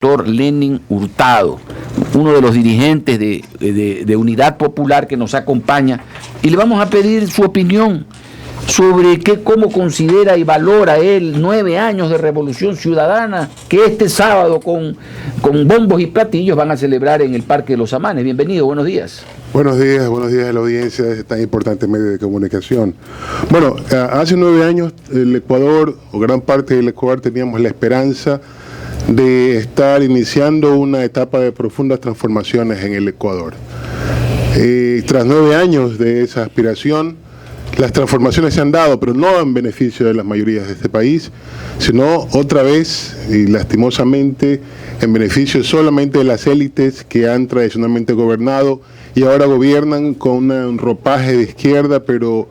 doctor Lenin Hurtado, uno de los dirigentes de Unidad Popular que nos acompaña, y le vamos a pedir su opinión sobre cómo considera y valora él 9 años de Revolución Ciudadana que este sábado con bombos y platillos van a celebrar en el Parque de los Amanes. Bienvenido, buenos días. Buenos días a la audiencia de tan importante medio de comunicación. Bueno, hace 9 años el Ecuador, o gran parte del Ecuador, teníamos la esperanza de estar iniciando una etapa de profundas transformaciones en el Ecuador. Tras 9 años de esa aspiración, las transformaciones se han dado, pero no en beneficio de las mayorías de este país, sino otra vez y lastimosamente en beneficio solamente de las élites que han tradicionalmente gobernado y ahora gobiernan con un ropaje de izquierda, pero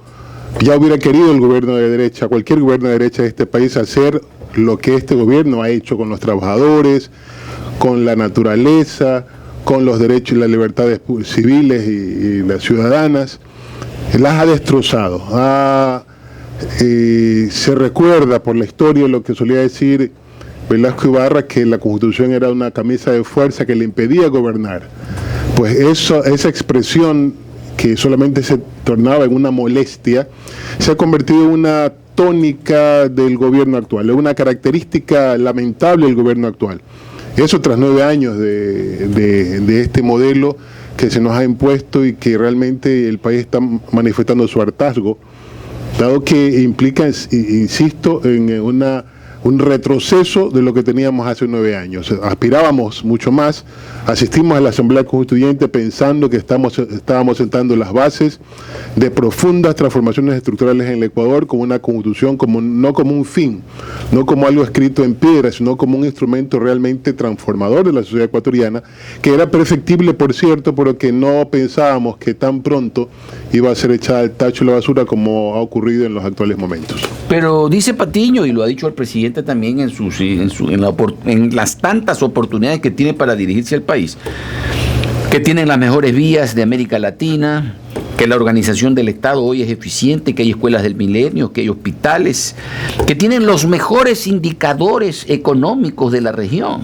ya hubiera querido el gobierno de derecha, cualquier gobierno de derecha de este país, hacer lo que este gobierno ha hecho con los trabajadores, con la naturaleza, con los derechos y las libertades civiles y las ciudadanas. Las ha destrozado. Se recuerda por la historia lo que solía decir Velasco Ibarra, que la Constitución era una camisa de fuerza que le impedía gobernar. Pues esa expresión que solamente se tornaba en una molestia, se ha convertido en una tónica del gobierno actual, es una característica lamentable del gobierno actual. Eso tras 9 años de este modelo que se nos ha impuesto y que realmente el país está manifestando su hartazgo, dado que implica, insisto, en un retroceso de lo que teníamos hace 9 años. Aspirábamos mucho más, asistimos a la Asamblea Constituyente pensando que estábamos sentando las bases de profundas transformaciones estructurales en el Ecuador, como una constitución, no como un fin, no como algo escrito en piedra, sino como un instrumento realmente transformador de la sociedad ecuatoriana, que era perfectible, por cierto, pero que no pensábamos que tan pronto iba a ser echada al tacho de la basura como ha ocurrido en los actuales momentos. Pero dice Patiño, y lo ha dicho el presidente también en las tantas oportunidades que tiene para dirigirse al país, que tienen las mejores vías de América Latina, que la organización del Estado hoy es eficiente, que hay escuelas del milenio, que hay hospitales, que tienen los mejores indicadores económicos de la región.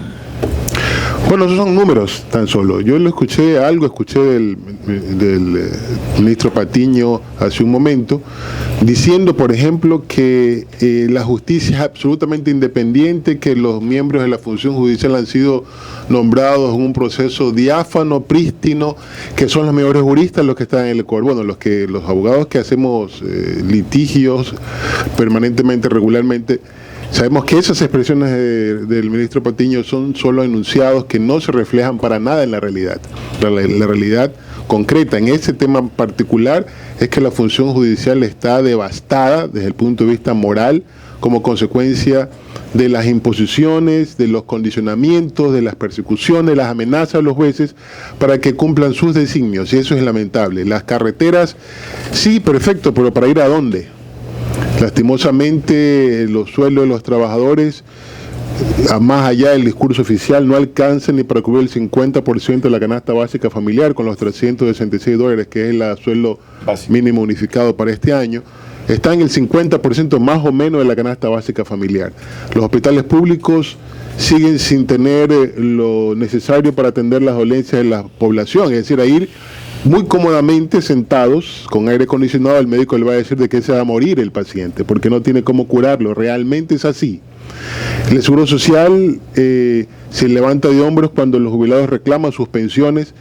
Bueno, esos son números tan solo. Yo escuché del ministro Patiño hace un momento, diciendo, por ejemplo, que la justicia es absolutamente independiente, que los miembros de la función judicial han sido nombrados en un proceso diáfano, prístino, que son los mejores juristas los que están en el Ecuador. Bueno, los abogados que hacemos litigios permanentemente, regularmente, sabemos que esas expresiones del ministro Patiño son solo enunciados que no se reflejan para nada en la realidad. La realidad concreta en este tema particular es que la función judicial está devastada desde el punto de vista moral como consecuencia de las imposiciones, de los condicionamientos, de las persecuciones, las amenazas a los jueces para que cumplan sus designios, y eso es lamentable. Las carreteras, sí, perfecto, pero ¿para ir a dónde? Lastimosamente, los sueldos de los trabajadores, más allá del discurso oficial, no alcanzan ni para cubrir el 50% de la canasta básica familiar, con los $366, que es el sueldo mínimo unificado para este año. Está en el 50% más o menos de la canasta básica familiar. Los hospitales públicos siguen sin tener lo necesario para atender las dolencias de la población, es decir, a ir muy cómodamente sentados, con aire acondicionado, el médico le va a decir de qué se va a morir el paciente, porque no tiene cómo curarlo. Realmente es así. El Seguro Social se levanta de hombros cuando los jubilados reclaman sus pensiones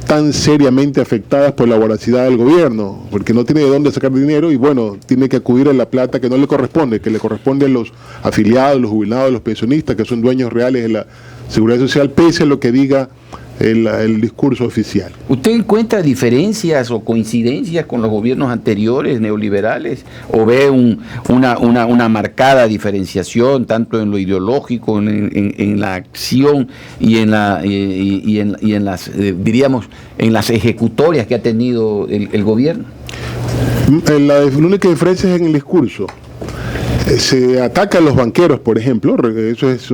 tan seriamente afectadas por la voracidad del gobierno, porque no tiene de dónde sacar dinero y bueno, tiene que acudir a la plata que no le corresponde, que le corresponde a los afiliados, los jubilados, los pensionistas, que son dueños reales de la Seguridad Social, pese a lo que diga el discurso oficial. ¿Usted encuentra diferencias o coincidencias con los gobiernos anteriores neoliberales o ve una marcada diferenciación tanto en lo ideológico, en la acción y en las diríamos en las ejecutorias que ha tenido el gobierno? La única diferencia es en el discurso. Se ataca a los banqueros, por ejemplo, eso es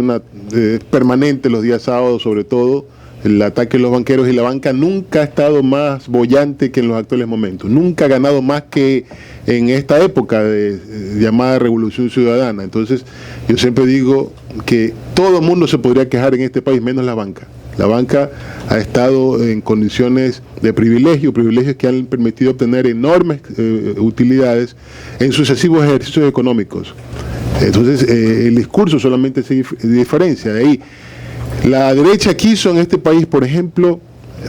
permanente los días sábados, sobre todo el ataque de los banqueros, y la banca nunca ha estado más boyante que en los actuales momentos. Nunca ha ganado más que en esta época de llamada Revolución Ciudadana. Entonces, yo siempre digo que todo el mundo se podría quejar en este país, menos la banca. La banca ha estado en condiciones de privilegios que han permitido obtener enormes utilidades en sucesivos ejercicios económicos. Entonces, el discurso solamente se diferencia. De ahí, la derecha quiso en este país, por ejemplo,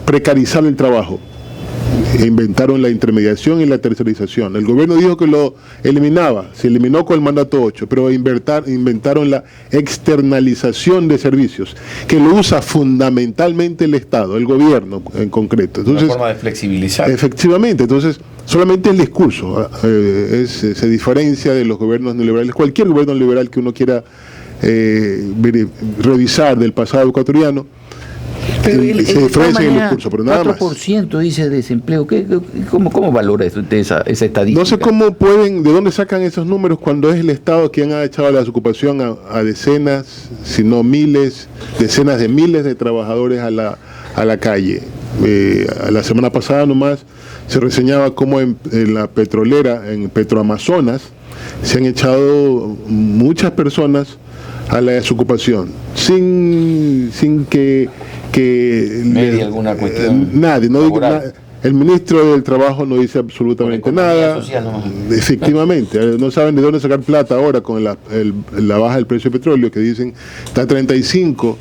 precarizar el trabajo. Inventaron la intermediación y la tercerización. El gobierno dijo que lo eliminaba, se eliminó con el mandato 8, pero inventaron la externalización de servicios, que lo usa fundamentalmente el Estado, el gobierno en concreto. Entonces, una forma de flexibilizar. Efectivamente, entonces solamente el discurso se diferencia de los gobiernos neoliberales. Cualquier gobierno liberal que uno quiera revisar del pasado ecuatoriano, se diferencia en el discurso, pero nada más. 4% dice desempleo. ¿Cómo valora esa estadística? No sé cómo pueden, de dónde sacan esos números cuando es el Estado quien ha echado la desocupación a decenas, si no miles, decenas de miles de trabajadores a la calle. La semana pasada nomás se reseñaba cómo en la petrolera, en Petroamazonas, se han echado muchas personas a la desocupación, sin que media alguna cuestión. Nadie, el ministro del Trabajo no dice absolutamente nada. Social, ¿no? Efectivamente, no saben de dónde sacar plata ahora con la baja del precio del petróleo, que dicen está a 35.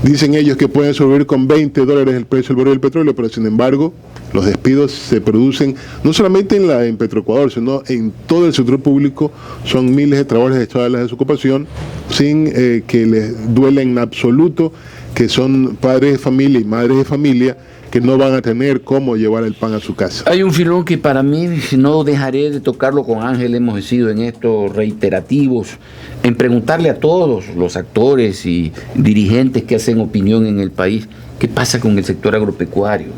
Dicen ellos que pueden sobrevivir con $20 el precio del barril del petróleo, pero sin embargo los despidos se producen no solamente en Petroecuador, sino en todo el sector público. Son miles de trabajadores echados a la desocupación sin que les duele en absoluto, que son padres de familia y madres de familia que no van a tener cómo llevar el pan a su casa. Hay un filón que para mí, no dejaré de tocarlo con Ángel, hemos sido en estos reiterativos, en preguntarle a todos los actores y dirigentes que hacen opinión en el país, ¿qué pasa con el sector agropecuario?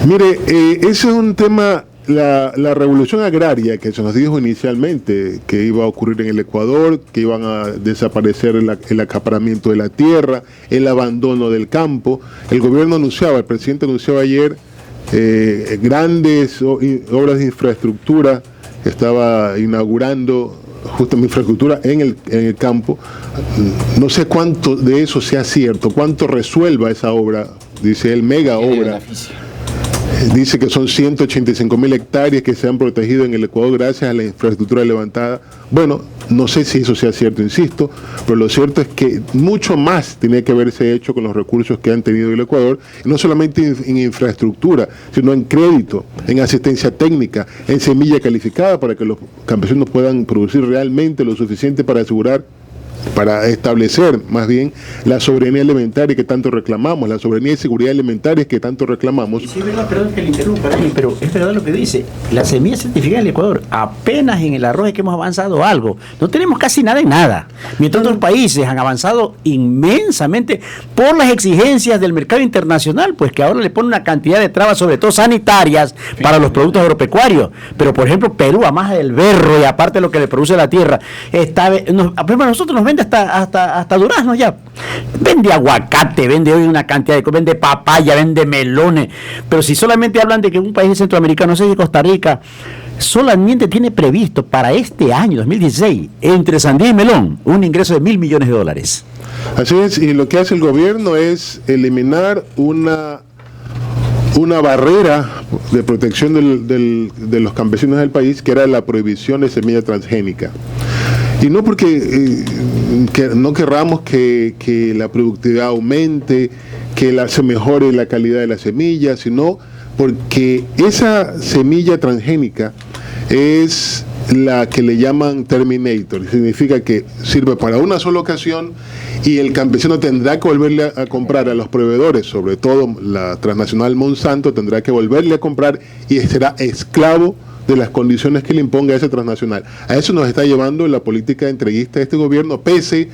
Mire, ese es un tema, la revolución agraria que se nos dijo inicialmente que iba a ocurrir en el Ecuador, que iban a desaparecer el acaparamiento de la tierra, el abandono del campo. El gobierno anunciaba, el presidente anunciaba ayer grandes obras de infraestructura, estaba inaugurando justamente infraestructura en el campo. No sé cuánto de eso sea cierto, cuánto resuelva esa obra, dice él, mega obra. Dice que son 185.000 hectáreas que se han protegido en el Ecuador gracias a la infraestructura levantada. Bueno, no sé si eso sea cierto, insisto, pero lo cierto es que mucho más tiene que haberse hecho con los recursos que han tenido el Ecuador, y no solamente en infraestructura, sino en crédito, en asistencia técnica, en semilla calificada para que los campesinos puedan producir realmente lo suficiente para establecer más bien la soberanía alimentaria que tanto reclamamos, la soberanía y seguridad alimentaria que tanto reclamamos. Y sí, verdad, perdón que le interrumpa, pero es verdad lo que dice. La semilla certificada en el Ecuador, apenas en el arroz es que hemos avanzado algo. No tenemos casi nada en nada. Mientras otros países han avanzado inmensamente por las exigencias del mercado internacional, pues que ahora le pone una cantidad de trabas, sobre todo sanitarias, para los productos agropecuarios. Pero, por ejemplo, Perú, a más del berro y aparte de lo que le produce la tierra, nosotros nos vende hasta duraznos ya. Vende aguacate, vende hoy una cantidad de cosas, vende papaya, vende melones. Pero si solamente hablan de que un país centroamericano, no sé si Costa Rica, solamente tiene previsto para este año, 2016, entre sandía y melón, un ingreso de $1.000 millones. Así es, y lo que hace el gobierno es eliminar una barrera de protección de los campesinos del país, que era la prohibición de semilla transgénica. Y no porque no querramos que la productividad aumente, que se mejore la calidad de la semilla, sino porque esa semilla transgénica es la que le llaman Terminator. Significa que sirve para una sola ocasión y el campesino tendrá que volverle a comprar a los proveedores, sobre todo la transnacional Monsanto, tendrá que volverle a comprar y será esclavo de las condiciones que le imponga esa transnacional. A eso nos está llevando la política entreguista de este gobierno, pese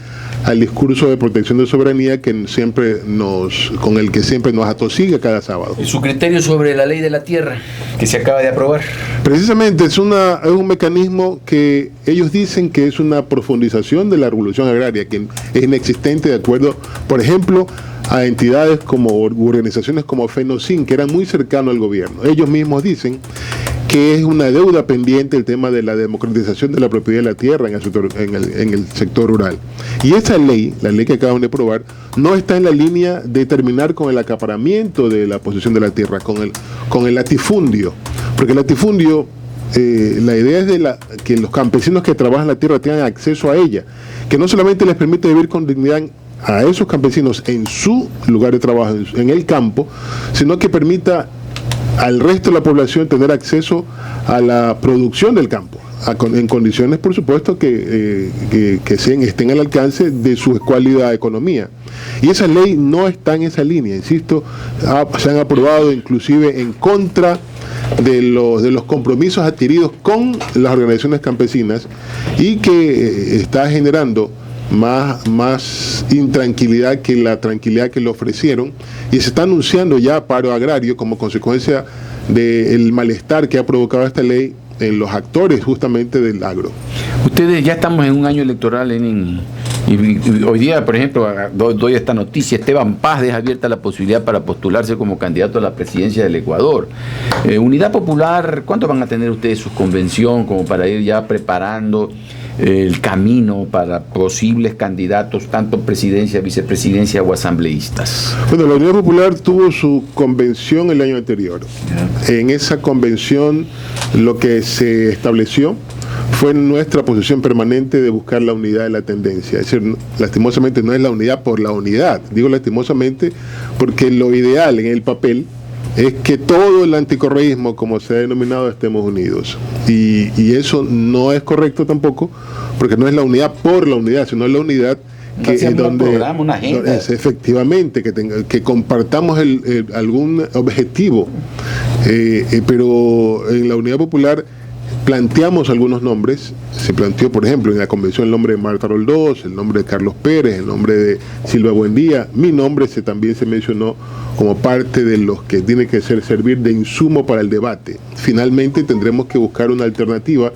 al discurso de protección de soberanía con el que siempre nos atosiga cada sábado. ¿Y su criterio sobre la ley de la tierra que se acaba de aprobar? Precisamente es un mecanismo que ellos dicen que es una profundización de la revolución agraria, que es inexistente de acuerdo, por ejemplo, a entidades como organizaciones como Fenocin, que eran muy cercanos al gobierno. Ellos mismos dicen que es una deuda pendiente el tema de la democratización de la propiedad de la tierra en el sector rural. Y esa ley, la ley que acaban de aprobar, no está en la línea de terminar con el acaparamiento de la posesión de la tierra, con el latifundio. Porque el latifundio, la idea es que los campesinos que trabajan la tierra tengan acceso a ella, que no solamente les permite vivir con dignidad a esos campesinos en su lugar de trabajo, en el campo, sino que permita al resto de la población tener acceso a la producción del campo, en condiciones, por supuesto, que estén al alcance de su escuálida economía. Y esa ley no está en esa línea, insisto, se han aprobado inclusive en contra de los compromisos adquiridos con las organizaciones campesinas y que está generando más intranquilidad que la tranquilidad que le ofrecieron, y se está anunciando ya paro agrario como consecuencia del malestar que ha provocado esta ley en los actores justamente del agro. Ustedes ya estamos en un año electoral y hoy día, por ejemplo, doy esta noticia: Esteban Paz deja abierta la posibilidad para postularse como candidato a la presidencia del Ecuador. Unidad Popular, ¿cuánto van a tener ustedes su convención como para ir ya preparando el camino para posibles candidatos, tanto presidencia, vicepresidencia o asambleístas? Bueno, la Unidad Popular tuvo su convención el año anterior. En esa convención lo que se estableció fue nuestra posición permanente de buscar la unidad de la tendencia. Es decir, lastimosamente no es la unidad por la unidad, digo lastimosamente porque lo ideal en el papel es que todo el anticorreísmo, como se ha denominado, estemos unidos. Y eso no es correcto tampoco, porque no es la unidad por la unidad, sino la unidad que es donde un programa, una agenda. Efectivamente, que compartamos algún objetivo. Pero en la Unidad Popular planteamos algunos nombres. Se planteó, por ejemplo, en la convención el nombre de Marta Roldós, el nombre de Carlos Pérez, el nombre de Silva Buendía. Mi nombre también se mencionó como parte de los que tiene que servir de insumo para el debate. Finalmente tendremos que buscar una alternativa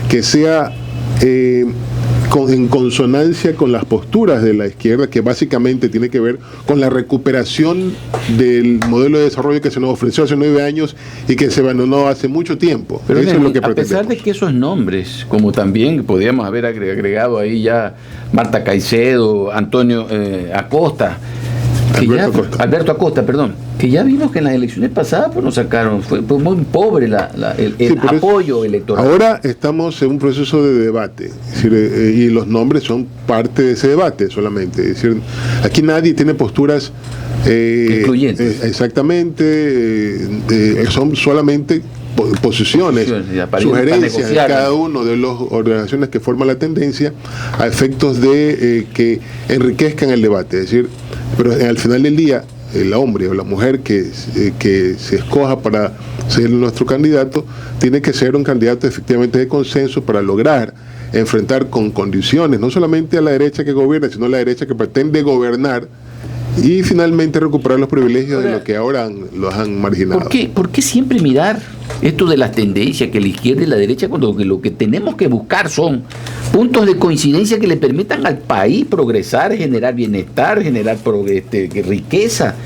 que sea en consonancia con las posturas de la izquierda, que básicamente tiene que ver con la recuperación del modelo de desarrollo que se nos ofreció hace 9 años y que se abandonó hace mucho tiempo. Pero eso es lo que a pesar de que esos nombres, como también podríamos haber agregado ahí ya Marta Caicedo, Antonio Acosta, Alberto Acosta, perdón, que ya vimos que en las elecciones pasadas pues nos sacaron, fue muy pobre el apoyo electoral. Ahora estamos en un proceso de debate, es decir, y los nombres son parte de ese debate solamente. Es decir, aquí nadie tiene posturas excluyentes. Exactamente, son solamente posiciones, sugerencias de cada uno de las organizaciones que forman la tendencia a efectos de que enriquezcan el debate. Es decir, pero al final del día, el hombre o la mujer que se escoja para ser nuestro candidato tiene que ser un candidato efectivamente de consenso para lograr enfrentar con condiciones no solamente a la derecha que gobierna, sino a la derecha que pretende gobernar y finalmente recuperar los privilegios de lo que ahora los han marginado. ¿Por qué siempre mirar esto de las tendencias, que la izquierda y la derecha, cuando lo que tenemos que buscar son puntos de coincidencia que le permitan al país progresar, generar bienestar, generar riqueza?